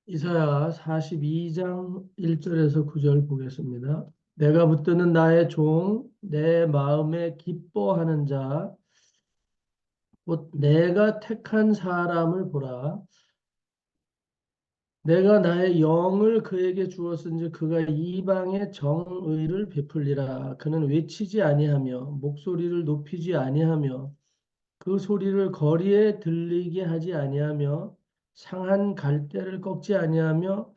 이사야 42장 1절에서 9절 보겠습니다. 내가 붙드는 나의 종, 내 마음에 기뻐하는 자, 곧 내가 택한 사람을 보라. 내가 나의 영을 그에게 주었은지 그가 이방의 정의를 베풀리라. 그는 외치지 아니하며 목소리를 높이지 아니하며 그 소리를 거리에 들리게 하지 아니하며 상한 갈대를 꺾지 아니하며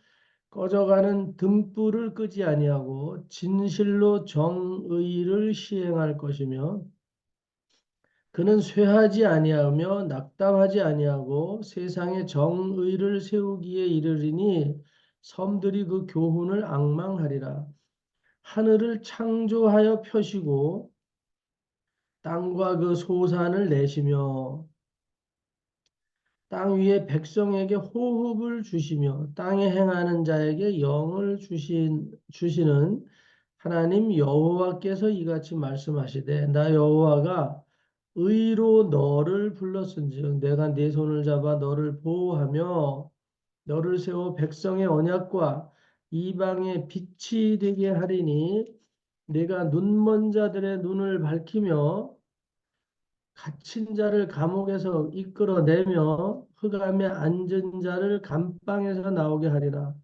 꺼져가는 등불을 끄지 아니하고 진실로 정의를 시행할 것이며 그는 쇠하지 아니하며 낙담하지 아니하고 세상에 정의를 세우기에 이르리니 섬들이 그 교훈을 앙망하리라. 하늘을 창조하여 펴시고 땅과 그 소산을 내시며 땅 위에 백성에게 호흡을 주시며 땅에 행하는 자에게 영을 주시는 하나님 여호와께서 이같이 말씀하시되 나 여호와가 의로 너를 불렀은즉 내가 네 손을 잡아 너를 보호하며 너를 세워 백성의 언약과 이방의 빛이 되게 하리니 내가 눈먼 자들의 눈을 밝히며 갇힌 자를 감옥에서 이끌어내며 흑암에 앉은 자를 감방에서 나오게 하리라.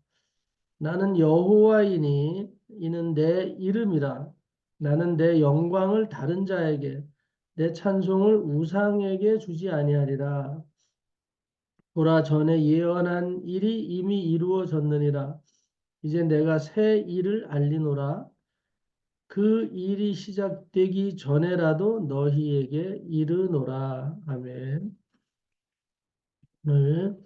나는 여호와이니 이는 내 이름이라. 나는 내 영광을 다른 자에게 내 찬송을 우상에게 주지 아니하리라. 보라 전에 예언한 일이 이미 이루어졌느니라. 이제 내가 새 일을 알리노라. 그 일이 시작되기 전에라도 너희에게 이르노라. 아멘. 오늘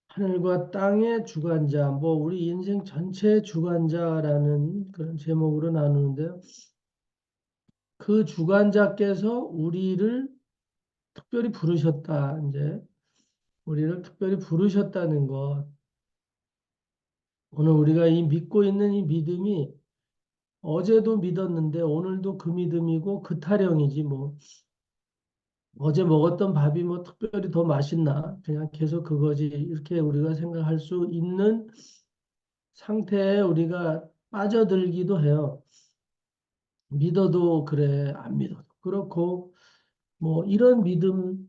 하늘과 땅의 주관자, 뭐 우리 인생 전체의 주관자라는 그런 제목으로 나누는데요. 그 주관자께서 우리를 특별히 부르셨다. 이제 우리를 특별히 부르셨다는 것. 오늘 우리가 이 믿고 있는 이 믿음이 어제도 믿었는데 오늘도 그 믿음이고 그 타령이지 뭐. 어제 먹었던 밥이 뭐 특별히 더 맛있나? 그냥 계속 그거지. 이렇게 우리가 생각할 수 있는 상태에 우리가 빠져들기도 해요. 믿어도 그래, 안 믿어도 그렇고, 뭐 이런 믿음,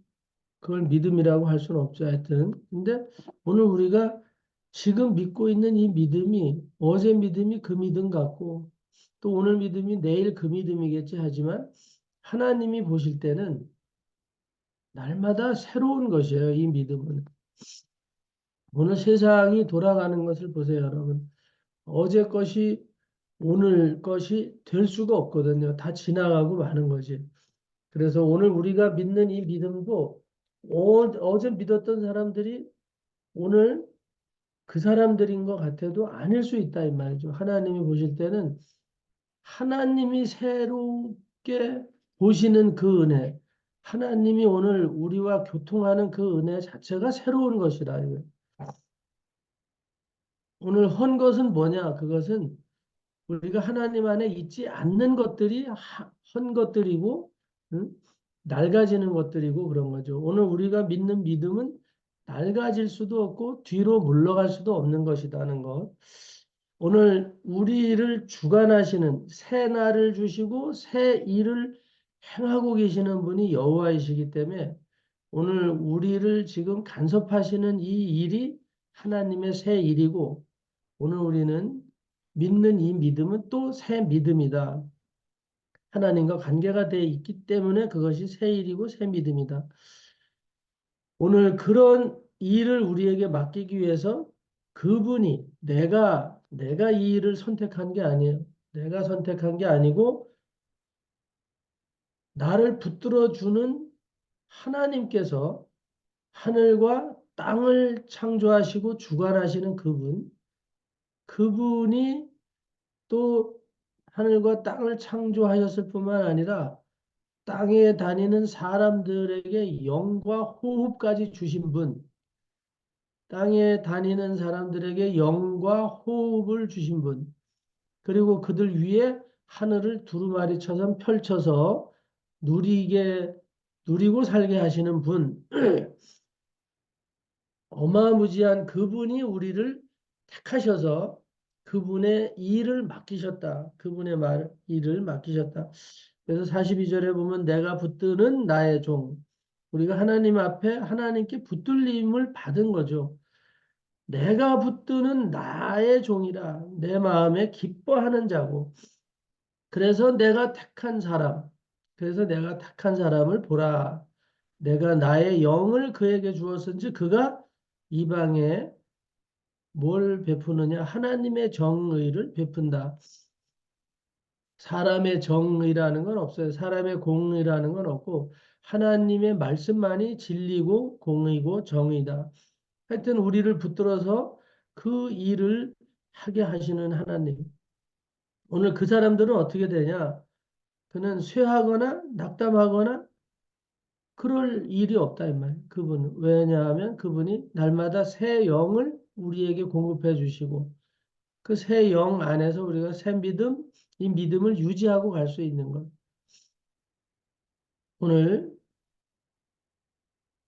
그걸 믿음이라고 할 수는 없죠. 하여튼. 근데 오늘 우리가 지금 믿고 있는 이 믿음이 어제 믿음이 그 믿음 같고, 또 오늘 믿음이 내일 그 믿음이겠지 하지만 하나님이 보실 때는 날마다 새로운 것이에요. 이 믿음은. 오늘 세상이 돌아가는 것을 보세요, 여러분. 어제 것이 오늘 것이 될 수가 없거든요. 다 지나가고 마는 거지. 그래서 오늘 우리가 믿는 이 믿음도 어제 믿었던 사람들이 오늘 그 사람들인 것 같아도 아닐 수 있다 이 말이죠. 하나님이 보실 때는 하나님이 새롭게 보시는 그 은혜, 하나님이 오늘 우리와 교통하는 그 은혜 자체가 새로운 것이라. 오늘 헌 것은 뭐냐? 그것은 우리가 하나님 안에 있지 않는 것들이 헌 것들이고, 응? 낡아지는 것들이고 그런 거죠. 오늘 우리가 믿는 믿음은 낡아질 수도 없고 뒤로 물러갈 수도 없는 것이라는 것. 오늘 우리를 주관하시는 새 날을 주시고 새 일을 행하고 계시는 분이 여호와이시기 때문에 오늘 우리를 지금 간섭하시는 이 일이 하나님의 새 일이고 오늘 우리는 믿는 이 믿음은 또 새 믿음이다. 하나님과 관계가 되어 있기 때문에 그것이 새 일이고 새 믿음이다. 오늘 그런 일을 우리에게 맡기기 위해서 그분이 내가 이 일을 선택한 게 아니에요. 내가 선택한 게 아니고 나를 붙들어 주는 하나님께서 하늘과 땅을 창조하시고 주관하시는 그분이 또 하늘과 땅을 창조하셨을 뿐만 아니라 땅에 다니는 사람들에게 영과 호흡까지 주신 분, 땅에 다니는 사람들에게 영과 호흡을 주신 분, 그리고 그들 위에 하늘을 두루마리처럼 펼쳐서 누리고 살게 하시는 분, 어마무지한 그분이 우리를 택하셔서 그분의 일을 맡기셨다. 그분의 일을 맡기셨다. 그래서 42절에 보면 내가 붙드는 나의 종. 우리가 하나님 앞에 하나님께 붙들림을 받은 거죠. 내가 붙드는 나의 종이라 내 마음에 기뻐하는 자고. 그래서 내가 택한 사람, 그래서 내가 택한 사람을 보라. 내가 나의 영을 그에게 주었은지 그가 이방에 뭘 베푸느냐? 하나님의 정의를 베푼다. 사람의 정의라는 건 없어요. 사람의 공의라는 건 없고 하나님의 말씀만이 진리고 공의고 정의다. 하여튼 우리를 붙들어서 그 일을 하게 하시는 하나님. 오늘 그 사람들은 어떻게 되냐? 그는 쇠하거나 낙담하거나 그럴 일이 없다 이 말이에요. 그분은. 왜냐하면 그분이 날마다 새 영을 우리에게 공급해 주시고 그 새 영 안에서 우리가 새 믿음, 이 믿음을 유지하고 갈 수 있는 것. 오늘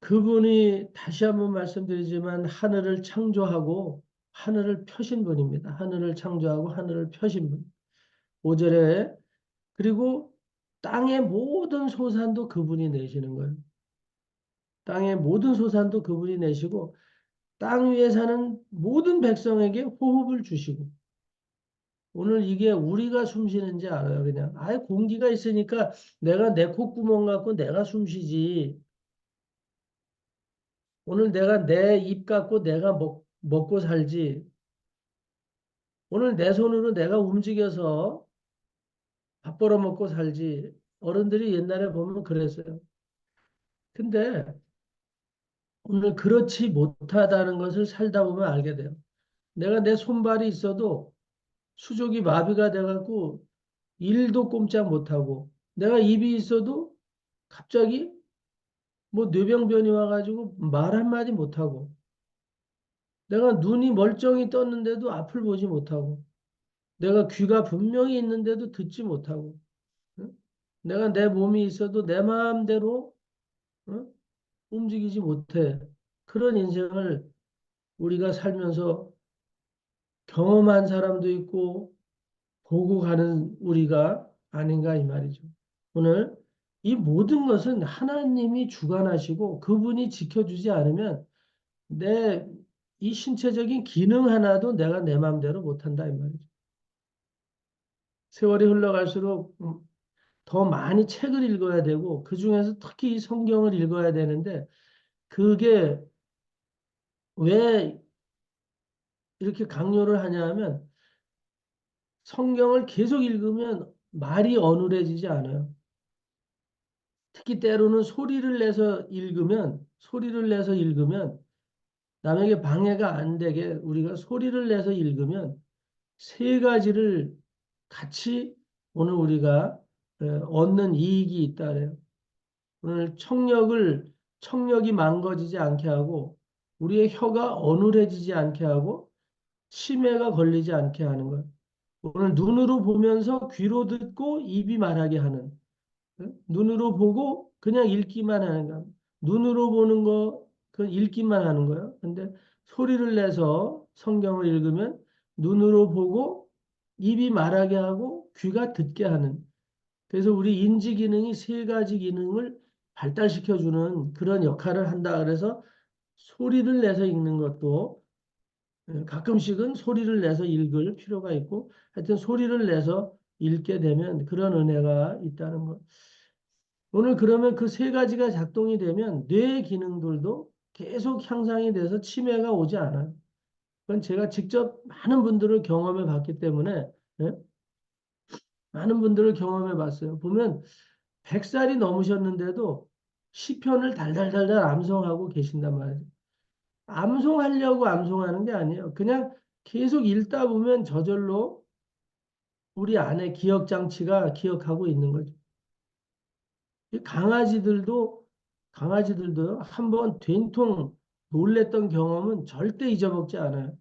그분이 다시 한번 말씀드리지만 하늘을 창조하고 하늘을 펴신 분입니다. 하늘을 창조하고 하늘을 펴신 분. 5절에 그리고 땅의 모든 소산도 그분이 내시는 거예요. 땅의 모든 소산도 그분이 내시고 땅 위에 사는 모든 백성에게 호흡을 주시고 오늘 이게 우리가 숨 쉬는지 알아요, 그냥. 아예 공기가 있으니까 내가 내 콧구멍 갖고 내가 숨 쉬지. 오늘 내가 내 입 갖고 내가 먹고 살지. 오늘 내 손으로 내가 움직여서 밥 벌어 먹고 살지. 어른들이 옛날에 보면 그랬어요. 근데 오늘 그렇지 못하다는 것을 살다 보면 알게 돼요. 내가 내 손발이 있어도 수족이 마비가 돼갖고 일도 꼼짝 못하고 내가 입이 있어도 갑자기 뭐 뇌병변이 와가지고 말 한마디 못하고 내가 눈이 멀쩡히 떴는데도 앞을 보지 못하고 내가 귀가 분명히 있는데도 듣지 못하고 응? 내가 내 몸이 있어도 내 마음대로 응? 움직이지 못해. 그런 인생을 우리가 살면서 경험한 사람도 있고 보고 가는 우리가 아닌가 이 말이죠. 오늘 이 모든 것은 하나님이 주관하시고 그분이 지켜주지 않으면 내 이 신체적인 기능 하나도 내가 내 마음대로 못한다 이 말이죠. 세월이 흘러갈수록 더 많이 책을 읽어야 되고 그중에서 특히 이 성경을 읽어야 되는데 그게 왜 이렇게 강요를 하냐 하면 성경을 계속 읽으면 말이 어눌해지지 않아요. 특히 때로는 소리를 내서 읽으면 남에게 방해가 안 되게 우리가 소리를 내서 읽으면 세 가지를 같이 오늘 우리가 얻는 이익이 있다 그래요. 오늘 청력이 망가지지 않게 하고 우리의 혀가 어눌해지지 않게 하고 치매가 걸리지 않게 하는 것. 오늘 눈으로 보면서 귀로 듣고 입이 말하게 하는. 응? 눈으로 보고 그냥 읽기만 하는 거. 눈으로 보는 거, 그건 읽기만 하는 거예요. 근데 소리를 내서 성경을 읽으면 눈으로 보고 입이 말하게 하고 귀가 듣게 하는. 그래서 우리 인지 기능이 세 가지 기능을 발달시켜주는 그런 역할을 한다. 그래서 소리를 내서 읽는 것도 가끔씩은 소리를 내서 읽을 필요가 있고 하여튼 소리를 내서 읽게 되면 그런 은혜가 있다는 것. 오늘 그러면 그 세 가지가 작동이 되면 뇌 기능들도 계속 향상이 돼서 치매가 오지 않아요. 그건 제가 직접 많은 분들을 경험해 봤기 때문에 예? 많은 분들을 경험해 봤어요. 보면 100살이 넘으셨는데도 시편을 달달달달 암송하고 계신단 말이에요. 암송하려고 암송하는 게 아니에요. 그냥 계속 읽다 보면 저절로 우리 안에 기억 장치가 기억하고 있는 거죠. 이 강아지들도 한번 된통 놀랬던 경험은 절대 잊어먹지 않아요.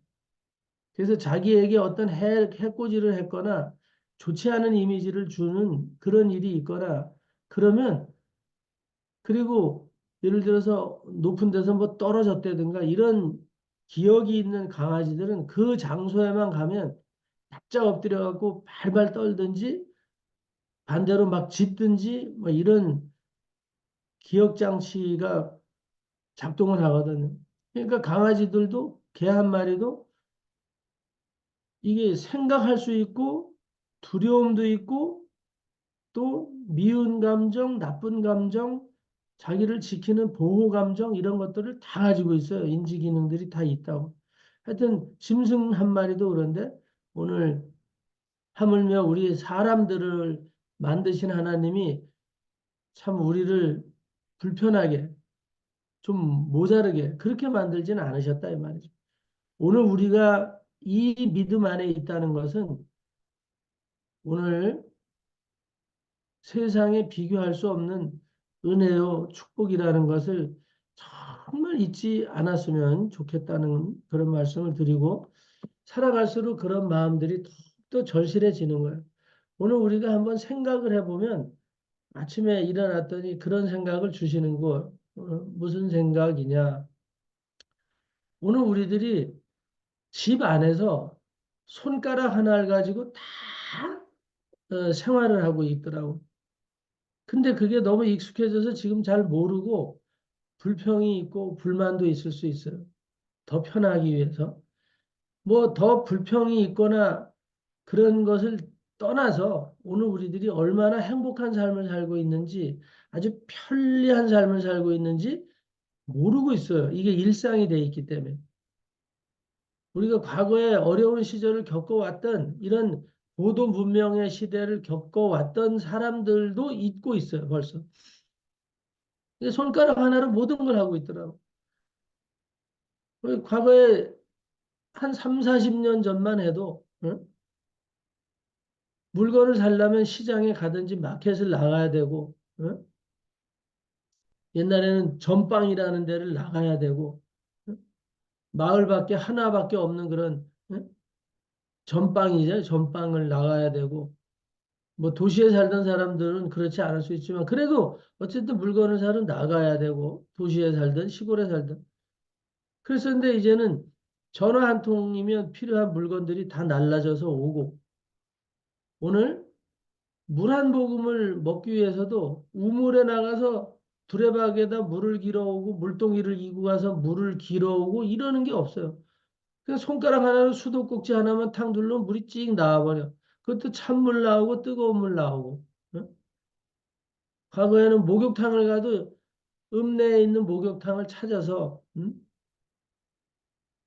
그래서 자기에게 어떤 해코지를 했거나 좋지 않은 이미지를 주는 그런 일이 있거나 그러면 그리고 예를 들어서 높은 데서 뭐 떨어졌다든가 이런 기억이 있는 강아지들은 그 장소에만 가면 바짝 엎드려갖고 발발 떨든지 반대로 막 짖든지 뭐 이런 기억 장치가 작동을 하거든요. 그러니까 강아지들도 개 한 마리도 이게 생각할 수 있고 두려움도 있고 또 미운 감정, 나쁜 감정, 자기를 지키는 보호 감정 이런 것들을 다 가지고 있어요. 인지 기능들이 다 있다고. 하여튼 짐승 한 마리도 그런데 오늘 하물며 우리 사람들을 만드신 하나님이 참 우리를 불편하게 좀 모자르게 그렇게 만들지는 않으셨다 이 말이죠. 오늘 우리가 이 믿음 안에 있다는 것은 오늘 세상에 비교할 수 없는 은혜요, 축복이라는 것을 정말 잊지 않았으면 좋겠다는 그런 말씀을 드리고 살아갈수록 그런 마음들이 더욱더 절실해지는 거예요. 오늘 우리가 한번 생각을 해보면 아침에 일어났더니 그런 생각을 주시는 거 무슨 생각이냐? 오늘 우리들이 집 안에서 손가락 하나를 가지고 다 생활을 하고 있더라고. 근데 그게 너무 익숙해져서 지금 잘 모르고 불평이 있고 불만도 있을 수 있어요. 더 편하기 위해서. 뭐 더 불평이 있거나 그런 것을 떠나서 오늘 우리들이 얼마나 행복한 삶을 살고 있는지 아주 편리한 삶을 살고 있는지 모르고 있어요. 이게 일상이 돼 있기 때문에. 우리가 과거에 어려운 시절을 겪어왔던 이런 고도 문명의 시대를 겪어왔던 사람들도 잊고 있어요, 벌써. 손가락 하나로 모든 걸 하고 있더라고. 과거에 한 3, 40년 전만 해도 응? 물건을 사려면 시장에 가든지 마켓을 나가야 되고 응? 옛날에는 전방이라는 데를 나가야 되고 응? 마을밖에 하나밖에 없는 그런 응? 전방이죠. 전방을 나가야 되고 뭐 도시에 살던 사람들은 그렇지 않을 수 있지만 그래도 어쨌든 물건을 사러 나가야 되고 도시에 살든 시골에 살든 그래서 근데 이제는 전화 한 통이면 필요한 물건들이 다 날라져서 오고 오늘 물 한 모금을 먹기 위해서도 우물에 나가서 두레박에다 물을 길어오고 물동이를 이고 가서 물을 길어오고 이러는 게 없어요. 그냥 손가락 하나로 수도꼭지 하나만 탁 눌러면 물이 찍 나와버려. 그것도 찬물 나오고 뜨거운 물 나오고. 어? 과거에는 목욕탕을 가도 읍내에 있는 목욕탕을 찾아서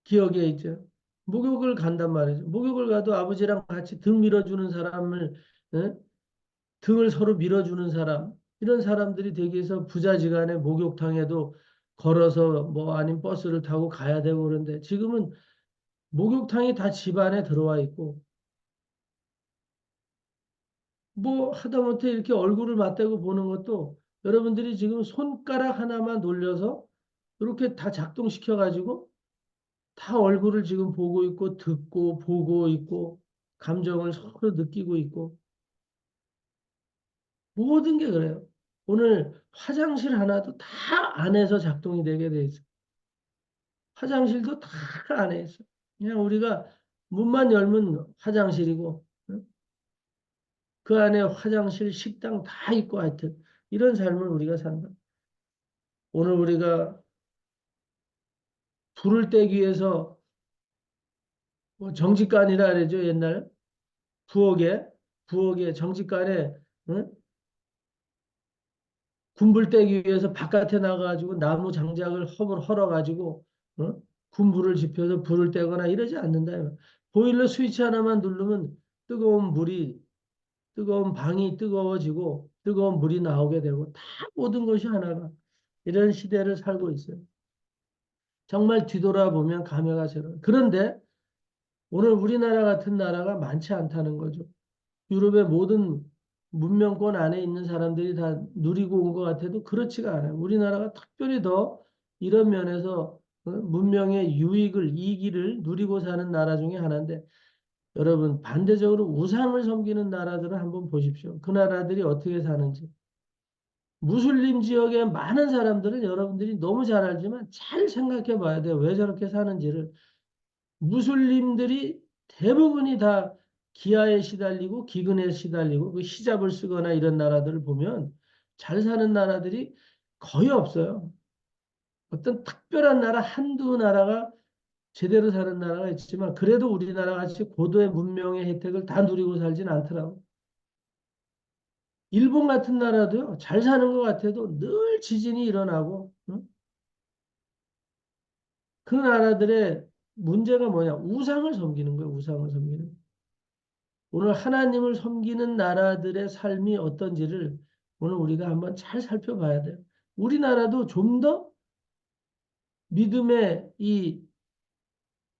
기억에 있죠. 목욕을 간단 말이죠. 목욕을 가도 아버지랑 같이 등 밀어주는 사람을 어? 등을 서로 밀어주는 사람, 이런 사람들이 대개서 부자지간에 목욕탕에도 걸어서 뭐 아닌 버스를 타고 가야 되고 그런데 지금은 목욕탕이 다 집 안에 들어와 있고 뭐 하다못해 이렇게 얼굴을 맞대고 보는 것도 여러분들이 지금 손가락 하나만 놀려서 이렇게 다 작동시켜 가지고 다 얼굴을 지금 보고 있고 듣고 보고 있고 감정을 서로 느끼고 있고 모든 게 그래요. 오늘 화장실 하나도 다 안에서 작동이 되게 돼 있어. 화장실도 다 안에 있어. 그냥 우리가 문만 열면 화장실이고, 응? 그 안에 화장실, 식당 다 있고 하여튼 이런 삶을 우리가 산다. 오늘 우리가 불을 떼기 위해서 뭐 정직간이라 그러죠. 옛날 부엌에 정직간에 응? 군불 떼기 위해서 바깥에 나가가지고 나무 장작을 헐어가지고 어? 군불을 지펴서 불을 떼거나 이러지 않는다. 보일러 스위치 하나만 누르면 뜨거운 물이 뜨거운 방이 뜨거워지고 뜨거운 물이 나오게 되고 다 모든 것이 하나가 이런 시대를 살고 있어요. 정말 뒤돌아보면 감회가 새로워요. 그런데 오늘 우리나라 같은 나라가 많지 않다는 거죠. 유럽의 모든 문명권 안에 있는 사람들이 다 누리고 온 것 같아도 그렇지가 않아요. 우리나라가 특별히 더 이런 면에서 문명의 유익을, 이기를 누리고 사는 나라 중에 하나인데 여러분 반대적으로 우상을 섬기는 나라들을 한번 보십시오. 그 나라들이 어떻게 사는지. 무슬림 지역의 많은 사람들은 여러분들이 너무 잘 알지만 잘 생각해 봐야 돼요. 왜 저렇게 사는지를. 무슬림들이 대부분이 다 기아에 시달리고 기근에 시달리고 그 히잡을 쓰거나 이런 나라들을 보면 잘 사는 나라들이 거의 없어요. 어떤 특별한 나라 한두 나라가 제대로 사는 나라가 있지만 그래도 우리나라 같이 고도의 문명의 혜택을 다 누리고 살진 않더라고. 일본 같은 나라도요, 잘 사는 것 같아도 늘 지진이 일어나고, 응? 그 나라들의 문제가 뭐냐? 우상을 섬기는 거예요, 우상을 섬기는. 오늘 하나님을 섬기는 나라들의 삶이 어떤지를 오늘 우리가 한번 잘 살펴봐야 돼요. 우리나라도 좀 더 믿음의 이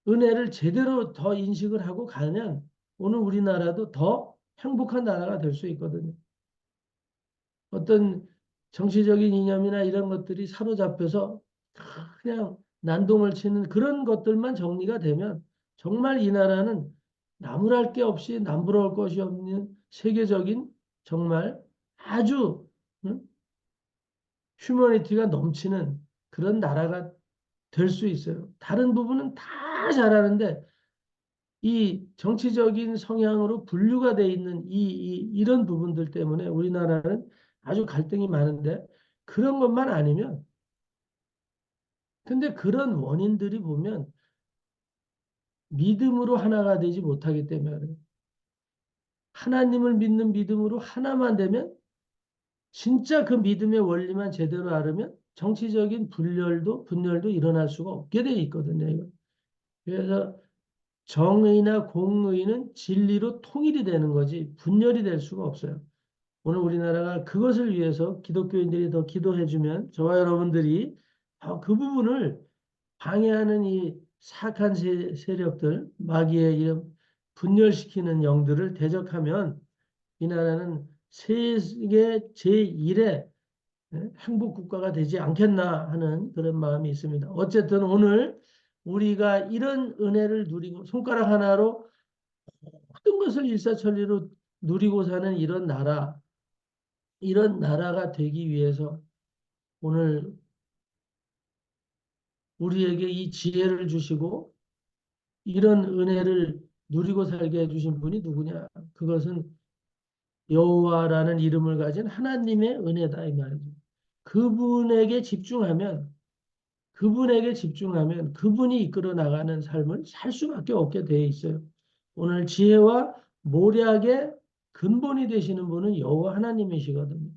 은혜를 제대로 더 인식을 하고 가면 오늘 우리나라도 더 행복한 나라가 될 수 있거든요. 어떤 정치적인 이념이나 이런 것들이 사로잡혀서 그냥 난동을 치는 그런 것들만 정리가 되면 정말 이 나라는 나무랄 게 없이 남부러울 것이 없는 세계적인 정말 아주 응? 휴머니티가 넘치는 그런 나라가 될 수 있어요. 다른 부분은 다 잘하는데 이 정치적인 성향으로 분류가 돼 있는 이런 부분들 때문에 우리나라는 아주 갈등이 많은데 그런 것만 아니면 근데 그런 원인들이 보면 믿음으로 하나가 되지 못하기 때문에 그래요. 하나님을 믿는 믿음으로 하나만 되면 진짜 그 믿음의 원리만 제대로 알으면 정치적인 분열도 일어날 수가 없게 돼 있거든요. 이거. 그래서 정의나 공의는 진리로 통일이 되는 거지 분열이 될 수가 없어요. 오늘 우리나라가 그것을 위해서 기독교인들이 더 기도해주면 저와 여러분들이 그 부분을 방해하는 이 사악한 세력들, 마귀의 이런 분열시키는 영들을 대적하면 이 나라는 세계 제1의 행복 국가가 되지 않겠나 하는 그런 마음이 있습니다. 어쨌든 오늘 우리가 이런 은혜를 누리고 손가락 하나로 모든 것을 일사천리로 누리고 사는 이런 나라가 되기 위해서 오늘 우리에게 이 지혜를 주시고 이런 은혜를 누리고 살게 해주신 분이 누구냐? 그것은 여호와라는 이름을 가진 하나님의 은혜다 이 말이죠. 그분에게 집중하면 그분이 이끌어 나가는 삶을 살 수밖에 없게 되어 있어요. 오늘 지혜와 모략의 근본이 되시는 분은 여호와 하나님이시거든요.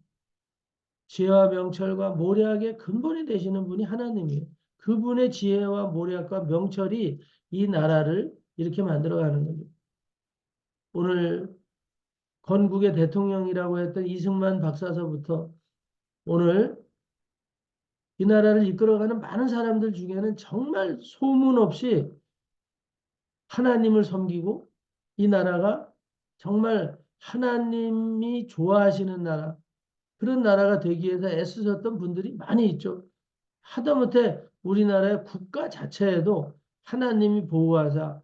지혜와 명철과 모략의 근본이 되시는 분이 하나님이에요. 그분의 지혜와 모략과 명철이 이 나라를 이렇게 만들어가는 거죠. 오늘 건국의 대통령이라고 했던 이승만 박사서부터 오늘 이 나라를 이끌어가는 많은 사람들 중에는 정말 소문 없이 하나님을 섬기고 이 나라가 정말 하나님이 좋아하시는 나라, 그런 나라가 되기 위해서 애쓰셨던 분들이 많이 있죠. 하다못해 우리나라의 국가 자체에도 하나님이 보호하사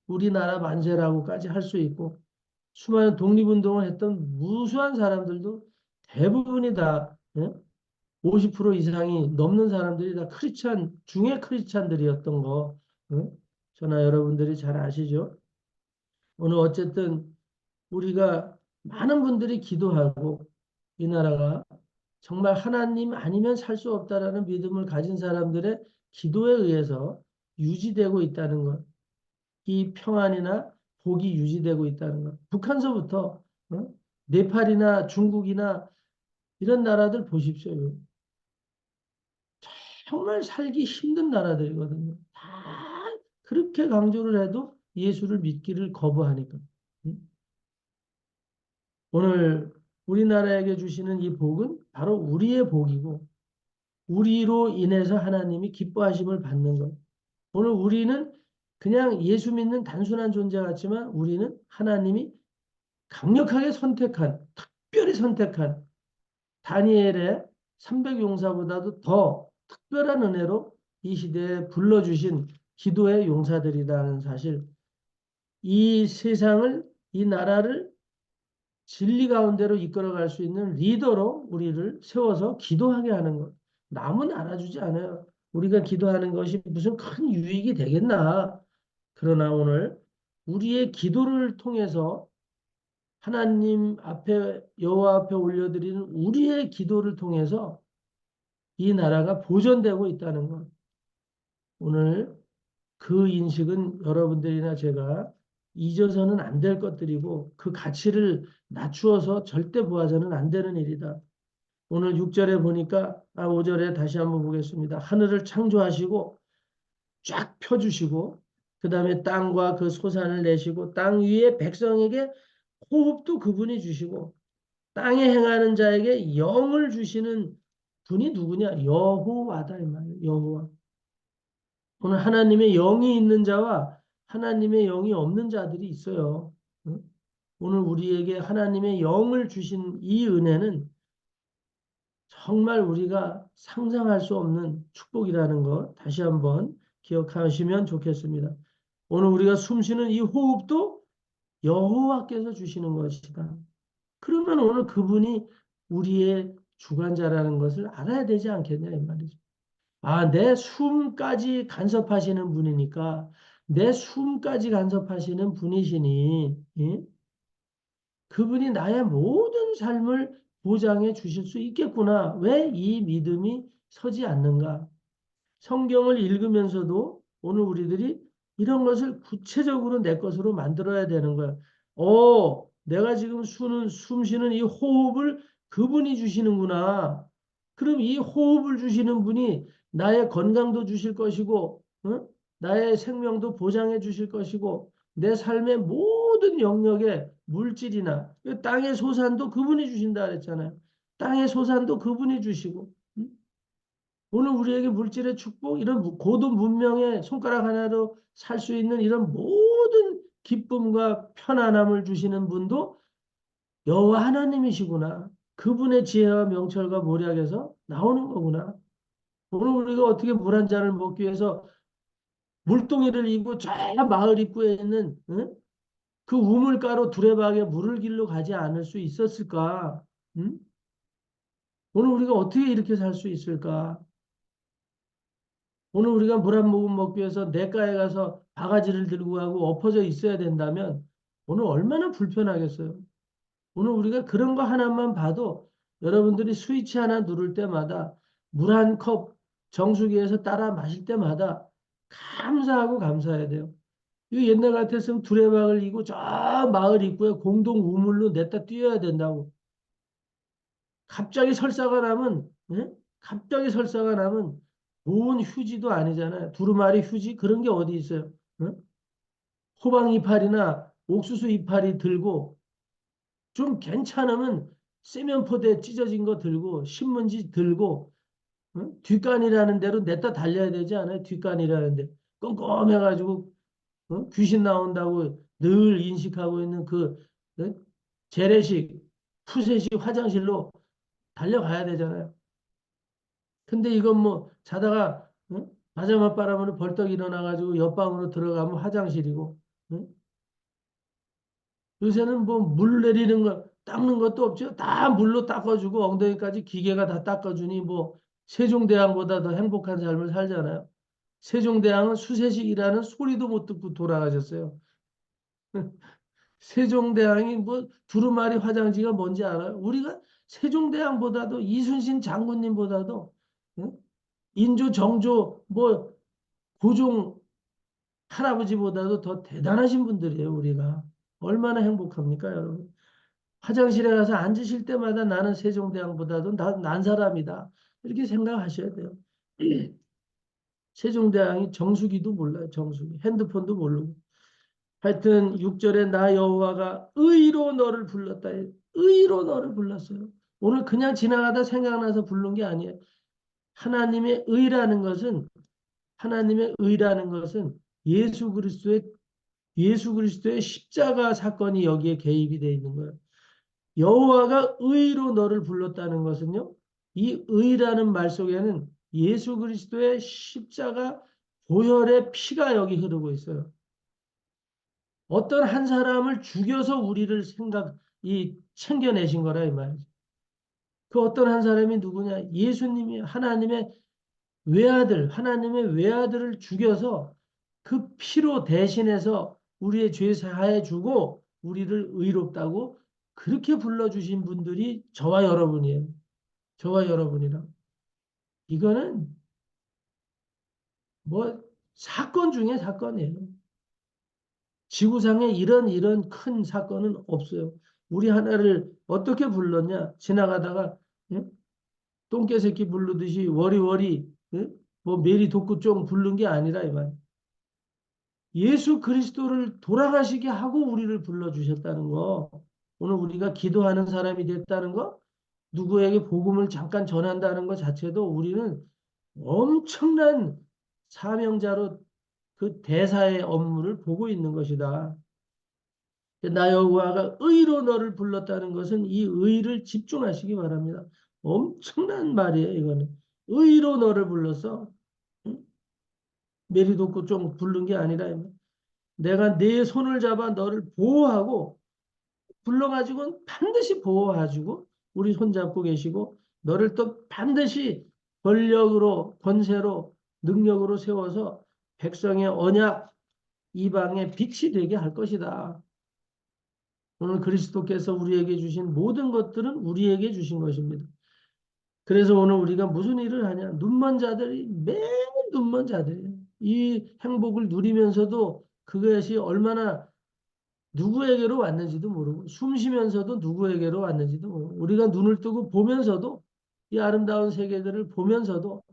우리나라 만세라고까지 할 수 있고 수많은 독립운동을 했던 무수한 사람들도 대부분이 다 50% 이상이 넘는 사람들이 다 중에 크리스찬들이었던 거 저나 여러분들이 잘 아시죠? 오늘 어쨌든 우리가 많은 분들이 기도하고 이 나라가 정말 하나님 아니면 살 수 없다라는 믿음을 가진 사람들의 기도에 의해서 유지되고 있다는 것. 이 평안이나 복이 유지되고 있다는 것. 북한서부터 네팔이나 중국이나 이런 나라들 보십시오. 정말 살기 힘든 나라들이거든요. 다 그렇게 강조를 해도 예수를 믿기를 거부하니까. 음? 오늘 우리나라에게 주시는 이 복은 바로 우리의 복이고 우리로 인해서 하나님이 기뻐하심을 받는 것. 오늘 우리는 그냥 예수 믿는 단순한 존재 같지만 우리는 하나님이 강력하게 특별히 선택한 다니엘의 300용사보다도 더 특별한 은혜로 이 시대에 불러주신 기도의 용사들이라는 사실, 이 세상을, 이 나라를 진리 가운데로 이끌어갈 수 있는 리더로 우리를 세워서 기도하게 하는 것. 남은 알아주지 않아요. 우리가 기도하는 것이 무슨 큰 유익이 되겠나. 그러나 오늘 우리의 기도를 통해서 하나님 앞에 여호와 앞에 올려드리는 우리의 기도를 통해서 이 나라가 보존되고 있다는 것. 오늘 그 인식은 여러분들이나 제가 잊어서는 안 될 것들이고 그 가치를 낮추어서 절대 보아서는 안 되는 일이다. 오늘 6절에 보니까 5절에 다시 한번 보겠습니다. 하늘을 창조하시고 쫙 펴주시고 그 다음에 땅과 그 소산을 내시고 땅 위에 백성에게 호흡도 그분이 주시고 땅에 행하는 자에게 영을 주시는 분이 누구냐? 여호와다 이 말이에요. 여호와. 오늘 하나님의 영이 있는 자와 하나님의 영이 없는 자들이 있어요. 응? 오늘 우리에게 하나님의 영을 주신 이 은혜는 정말 우리가 상상할 수 없는 축복이라는 거 다시 한번 기억하시면 좋겠습니다. 오늘 우리가 숨쉬는 이 호흡도 여호와께서 주시는 것이다. 그러면 오늘 그분이 우리의 주관자라는 것을 알아야 되지 않겠냐 이 말이죠. 내 숨까지 간섭하시는 분이니까 내 숨까지 간섭하시는 분이시니 예? 그분이 나의 모든 삶을 보장해 주실 수 있겠구나. 왜 이 믿음이 서지 않는가? 성경을 읽으면서도 오늘 우리들이 이런 것을 구체적으로 내 것으로 만들어야 되는 거야. 내가 지금 숨 쉬는 이 호흡을 그분이 주시는구나. 그럼 이 호흡을 주시는 분이 나의 건강도 주실 것이고, 어? 나의 생명도 보장해 주실 것이고, 내 삶의 모든 영역에 물질이나 땅의 소산도 그분이 주신다 그랬잖아요. 땅의 소산도 그분이 주시고, 응? 오늘 우리에게 물질의 축복, 이런 고도 문명의 손가락 하나로 살 수 있는 이런 모든 기쁨과 편안함을 주시는 분도 여호와 하나님이시구나. 그분의 지혜와 명철과 모략에서 나오는 거구나. 오늘 우리가 어떻게 물 한 잔을 먹기 위해서 물동이를 이고 저 마을 입구에 있는 응? 그 우물가로 두레박에 물을 길러 가지 않을 수 있었을까? 응? 오늘 우리가 어떻게 이렇게 살 수 있을까? 오늘 우리가 물 한 모금 먹기 위해서 냇가에 가서 바가지를 들고 가고 엎어져 있어야 된다면 오늘 얼마나 불편하겠어요. 오늘 우리가 그런 거 하나만 봐도 여러분들이 스위치 하나 누를 때마다 물 한 컵 정수기에서 따라 마실 때마다 감사하고 감사해야 돼요. 이 옛날 같았으면 두레박을 이고 저 마을 입구에 공동 우물로 냈다 뛰어야 된다고. 갑자기 설사가 나면, 예? 갑자기 설사가 나면 좋은 휴지도 아니잖아요. 두루마리 휴지 그런 게 어디 있어요? 예? 호박 이파리나 옥수수 이파리 들고 좀 괜찮으면 세면포대 찢어진 거 들고 신문지 들고 뒷간이라는 데로 냈다 달려야 되지 않아요? 뒷간이라는 데 껌껌해가지고 귀신 나온다고 늘 인식하고 있는 그 어? 재래식 푸세식 화장실로 달려가야 되잖아요. 근데 이건 뭐 자다가 맞아만 바라보면 벌떡 일어나가지고 옆방으로 들어가면 화장실이고 요새는 뭐 물 내리는 거 닦는 것도 없죠. 다 물로 닦아주고 엉덩이까지 기계가 다 닦아주니 뭐 세종대왕보다 더 행복한 삶을 살잖아요. 세종대왕은 수세식이라는 소리도 못 듣고 돌아가셨어요. 세종대왕이 뭐 두루마리 화장지가 뭔지 알아요? 우리가 세종대왕보다도 이순신 장군님보다도 응? 인조 정조 뭐 고종 할아버지보다도 더 대단하신 분들이에요, 우리가. 얼마나 행복합니까, 여러분? 화장실에 가서 앉으실 때마다 나는 세종대왕보다도 난 사람이다. 이렇게 생각하셔야 돼요. 세종대왕이 정수기도 몰라요, 정수기. 핸드폰도 모르고. 하여튼 6절에 나 여호와가 의로 너를 불렀다. 의로 너를 불렀어요. 오늘 그냥 지나가다 생각나서 부른 게 아니에요. 하나님의 의라는 것은 하나님의 의라는 것은 예수 그리스도의 예수 그리스도의 십자가 사건이 여기에 개입이 되어 있는 거예요. 여호와가 의로 너를 불렀다는 것은요. 이 의라는 말 속에는 예수 그리스도의 십자가 보혈의 피가 여기 흐르고 있어요. 어떤 한 사람을 죽여서 우리를 이 챙겨내신 거라 이 말이죠. 그 어떤 한 사람이 누구냐? 예수님이 하나님의 외아들을 죽여서 그 피로 대신해서 우리의 죄 사해 주고 우리를 의롭다고 그렇게 불러주신 분들이 저와 여러분이에요. 저와 여러분이랑. 이거는 뭐 사건 중에 사건이에요. 지구상에 이런 큰 사건은 없어요. 우리 하나를 어떻게 불렀냐? 지나가다가 예? 똥개새끼 부르듯이 워리워리 예? 뭐 메리 독구쫑 부른 게 아니라 이 말. 예수 그리스도를 돌아가시게 하고 우리를 불러주셨다는 거. 오늘 우리가 기도하는 사람이 됐다는 거, 누구에게 복음을 잠깐 전한다는 것 자체도 우리는 엄청난 사명자로 그 대사의 업무를 보고 있는 것이다. 나 여호와가 의로 너를 불렀다는 것은 이 의를 집중하시기 바랍니다. 엄청난 말이에요, 이거는. 의로 너를 불러서 응? 메리도고 좀 부른 게 아니라 내가 네 손을 잡아 너를 보호하고 불러가지고는 반드시 보호해주고 우리 손잡고 계시고 너를 또 반드시 권력으로 권세로 능력으로 세워서 백성의 언약 이방의 빛이 되게 할 것이다. 오늘 그리스도께서 우리에게 주신 모든 것들은 우리에게 주신 것입니다. 그래서 오늘 우리가 무슨 일을 하냐? 눈먼 자들이 매일 눈먼 자들이에요. 이 행복을 누리면서도 그것이 얼마나 누구에게로 왔는지도 모르고 숨 쉬면서도 누구에게로 왔는지도 모르고 우리가 눈을 뜨고 보면서도 이 아름다운 세계들을 보면서도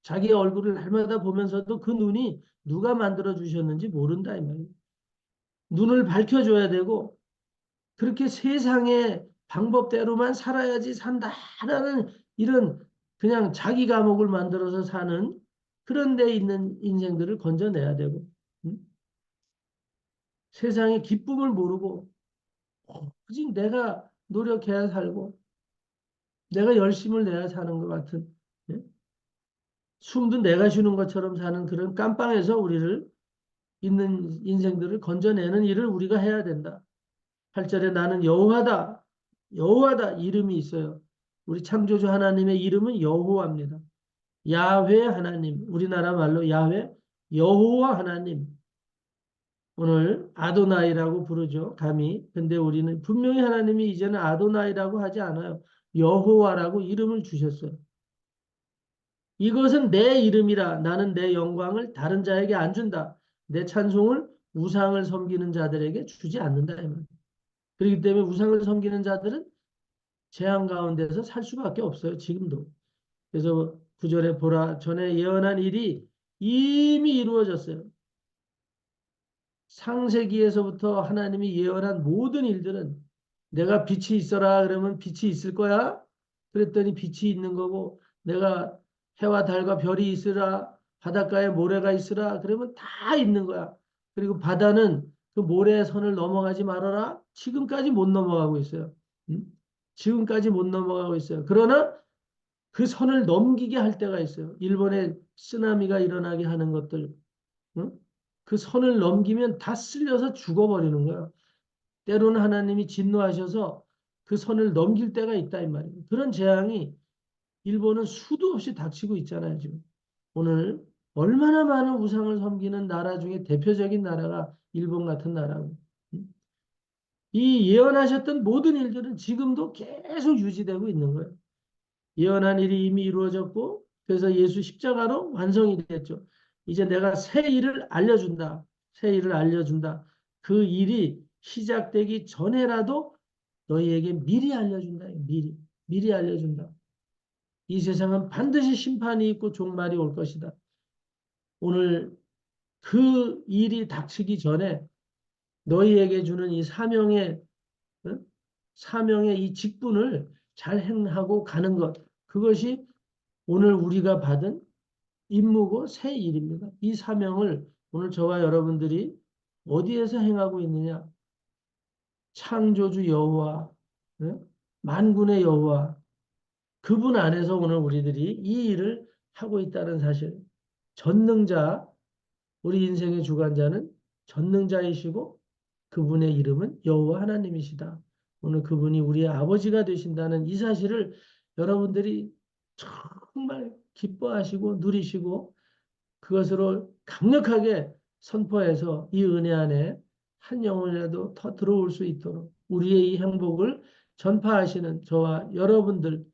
자기의 얼굴을 날마다 보면서도 그 눈이 누가 만들어 주셨는지 모른다 이 말이에요. 눈을 밝혀줘야 되고 그렇게 세상의 방법대로만 살아야지 산다라는 이런 그냥 자기 감옥을 만들어서 사는 그런 데 있는 인생들을 건져내야 되고 응? 세상의 기쁨을 모르고 오직 내가 노력해야 살고 내가 열심을 내야 사는 것 같은 예? 숨도 내가 쉬는 것처럼 사는 그런 깜빵에서 우리를 있는 인생들을 건져내는 일을 우리가 해야 된다. 8절에 나는 여호와다. 여호와다 이름이 있어요. 우리 창조주 하나님의 이름은 여호와입니다. 야훼 하나님, 우리나라 말로 야훼, 여호와 하나님. 오늘 아도나이라고 부르죠. 감히. 근데 우리는 분명히 하나님이 이제는 아도나이라고 하지 않아요. 여호와라고 이름을 주셨어요. 이것은 내 이름이라 나는 내 영광을 다른 자에게 안 준다. 내 찬송을 우상을 섬기는 자들에게 주지 않는다. 그렇기 때문에 우상을 섬기는 자들은 재앙 가운데서 살 수밖에 없어요. 지금도. 그래서 구절에 보라 전에 예언한 일이 이미 이루어졌어요. 창세기에서부터 하나님이 예언한 모든 일들은 내가 빛이 있어라 그러면 빛이 있을 거야. 그랬더니 빛이 있는 거고 내가 해와 달과 별이 있으라 바닷가에 모래가 있으라 그러면 다 있는 거야. 그리고 바다는 그 모래의 선을 넘어가지 말아라. 지금까지 못 넘어가고 있어요. 응? 지금까지 못 넘어가고 있어요. 그러나 그 선을 넘기게 할 때가 있어요. 일본에 쓰나미가 일어나게 하는 것들. 응? 그 선을 넘기면 다 쓸려서 죽어버리는 거예요. 때로는 하나님이 진노하셔서 그 선을 넘길 때가 있다 이 말이에요. 그런 재앙이 일본은 수도 없이 닥치고 있잖아요, 지금. 오늘 얼마나 많은 우상을 섬기는 나라 중에 대표적인 나라가 일본 같은 나라고. 이 예언하셨던 모든 일들은 지금도 계속 유지되고 있는 거예요. 예언한 일이 이미 이루어졌고 그래서 예수 십자가로 완성이 됐죠. 이제 내가 새 일을 알려준다. 새 일을 알려준다. 그 일이 시작되기 전에라도 너희에게 미리 알려준다. 미리 알려준다. 이 세상은 반드시 심판이 있고 종말이 올 것이다. 오늘 그 일이 닥치기 전에 너희에게 주는 이 어? 사명의 이 직분을 잘 행하고 가는 것. 그것이 오늘 우리가 받은 임무고 새 일입니다. 이 사명을 오늘 저와 여러분들이 어디에서 행하고 있느냐? 창조주 여호와, 네? 만군의 여호와, 그분 안에서 오늘 우리들이 이 일을 하고 있다는 사실. 전능자, 우리 인생의 주관자는 전능자이시고 그분의 이름은 여호와 하나님이시다. 오늘 그분이 우리의 아버지가 되신다는 이 사실을 여러분들이 정말 기뻐하시고 누리시고 그것으로 강력하게 선포해서 이 은혜 안에 한 영혼이라도 더 들어올 수 있도록 우리의 이 행복을 전파하시는 저와 여러분들,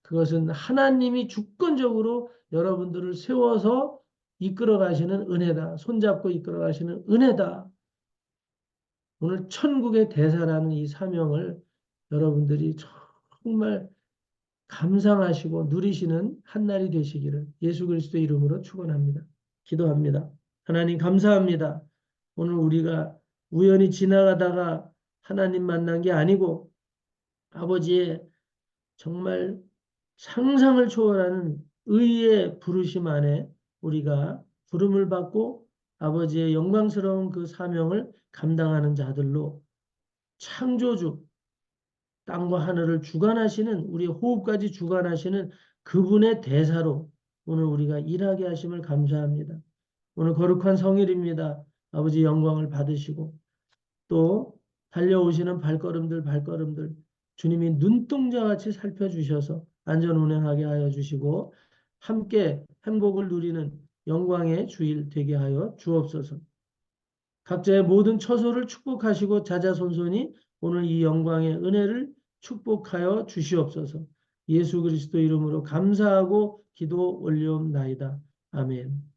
그것은 하나님이 주권적으로 여러분들을 세워서 이끌어 가시는 은혜다. 손잡고 이끌어 가시는 은혜다. 오늘 천국의 대사라는 이 사명을 여러분들이 정말 감상하시고 누리시는 한 날이 되시기를 예수 그리스도의 이름으로 축원합니다. 기도합니다. 하나님 감사합니다. 오늘 우리가 우연히 지나가다가 하나님 만난 게 아니고 아버지의 정말 상상을 초월하는 의의 부르심 안에 우리가 부름을 받고 아버지의 영광스러운 그 사명을 감당하는 자들로 창조주, 땅과 하늘을 주관하시는 우리 호흡까지 주관하시는 그분의 대사로 오늘 우리가 일하게 하심을 감사합니다. 오늘 거룩한 성일입니다. 아버지 영광을 받으시고 또 달려오시는 발걸음들 주님이 눈동자같이 살펴주셔서 안전 운행하게 하여 주시고 함께 행복을 누리는 영광의 주일 되게 하여 주옵소서. 각자의 모든 처소를 축복하시고 자자손손이 오늘 이 영광의 은혜를 축복하여 주시옵소서. 예수 그리스도 이름으로 감사하고 기도 올리옵나이다. 아멘.